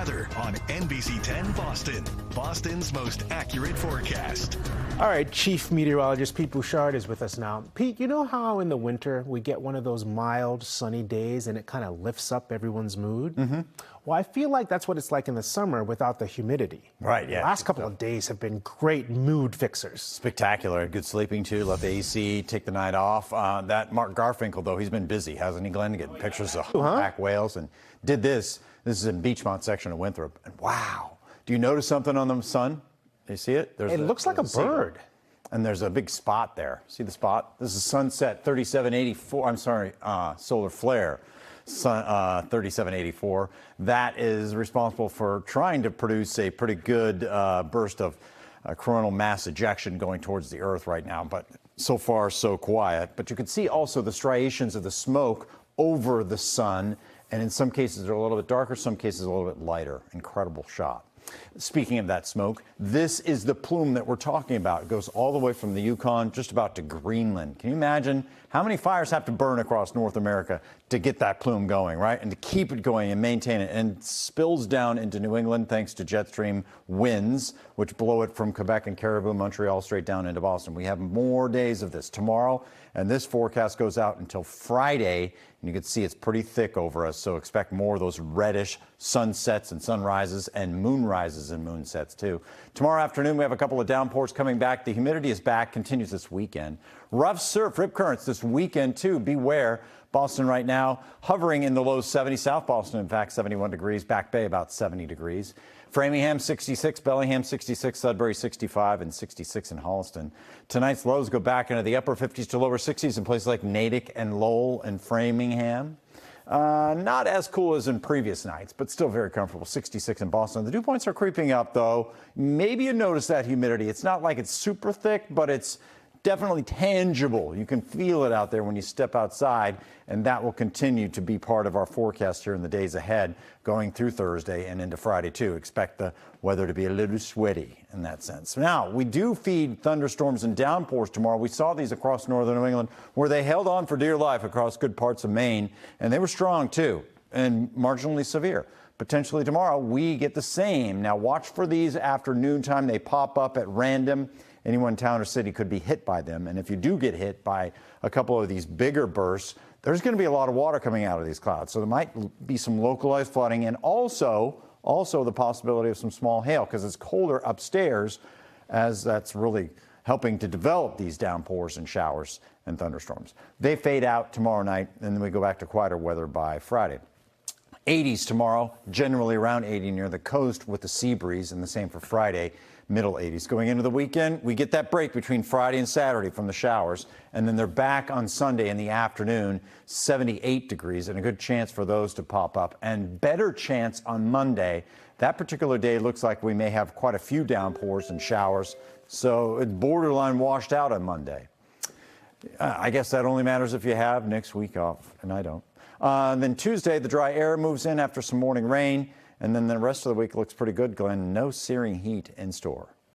weather on NBC 10 Boston, Boston's most accurate forecast. All right, Chief Meteorologist Pete Bouchard is with us now. Pete, you know how in the winter we get one of those mild, sunny days and it kind of lifts up everyone's mood? Well, I feel like that's what it's like in the summer without the humidity. Right, yeah. The last couple of days have been great mood fixers. Spectacular. Good sleeping, too. Let the AC take the night off. That Mark Garfinkel, though, he's been busy, hasn't he, Glenn? Getting pictures of humpback whales and did this. This is in Beachmont section of Winthrop. And wow. Do you notice something on the sun? Do you see it? It looks like a bird. And there's a big spot there. See the spot? This is sunset 3784. I'm sorry, solar flare. 3784. That is responsible for trying to produce a pretty good burst of coronal mass ejection going towards the Earth right now. But so far, so quiet. But you can see also the striations of the smoke over the sun. And in some cases, they're a little bit darker, some cases a little bit lighter. Incredible shot. Speaking of that smoke, this is the plume that we're talking about. It goes all the way from the Yukon just about to Greenland. Can you imagine how many fires have to burn across North America to get that plume going, right? And to keep it going and maintain it. And it spills down into New England thanks to jet stream winds, which blow it from Quebec and Caribou, Montreal, straight down into Boston. We have more days of this tomorrow, and this forecast goes out until Friday. And you can see it's pretty thick over us, so expect more of those reddish sunsets and sunrises and moonrises and moonsets, too. Tomorrow afternoon, we have a couple of downpours coming back. The humidity is back, continues this weekend. Rough surf, rip currents this weekend, too. Beware. Boston right now hovering in the low 70s. South Boston, in fact, 71 degrees. Back Bay, about 70 degrees. Framingham, 66. Bellingham, 66. Sudbury, 65. And 66 in Holliston. Tonight's lows go back into the upper 50s to lower 60s in places like Natick and Lowell and Framingham. Not as cool as in previous nights, but still very comfortable. 66 in Boston. The dew points are creeping up, though. Maybe you notice that humidity. It's not like it's super thick, but it's definitely tangible. You can feel it out there when you step outside, and that will continue to be part of our forecast here in the days ahead, going through Thursday and into Friday, too. Expect the weather to be a little sweaty in that sense. Now, we do feed thunderstorms and downpours tomorrow. We saw these across northern New England, where they held on for dear life across good parts of Maine, and they were strong, too, and marginally severe. Potentially tomorrow, we get the same. Now, watch for these after noontime. They pop up at random. Anyone, town or city could be hit by them. And if you do get hit by a couple of these bigger bursts, there's going to be a lot of water coming out of these clouds. So there might be some localized flooding and also the possibility of some small hail because it's colder upstairs, as that's really helping to develop these downpours and showers and thunderstorms. They fade out tomorrow night, and then we go back to quieter weather by Friday. 80s tomorrow, generally around 80 near the coast with the sea breeze, and the same for Friday. Middle 80s. Going into the weekend, we get that break between Friday and Saturday from the showers, and then they're back on Sunday in the afternoon, 78 degrees, and a good chance for those to pop up, and better chance on Monday. That particular day looks like we may have quite a few downpours and showers, so it's borderline washed out on Monday. I guess that only matters if you have next week off, and I don't. Then Tuesday, the dry air moves in after some morning rain. And then the rest of the week looks pretty good, Glenn. No searing heat in store.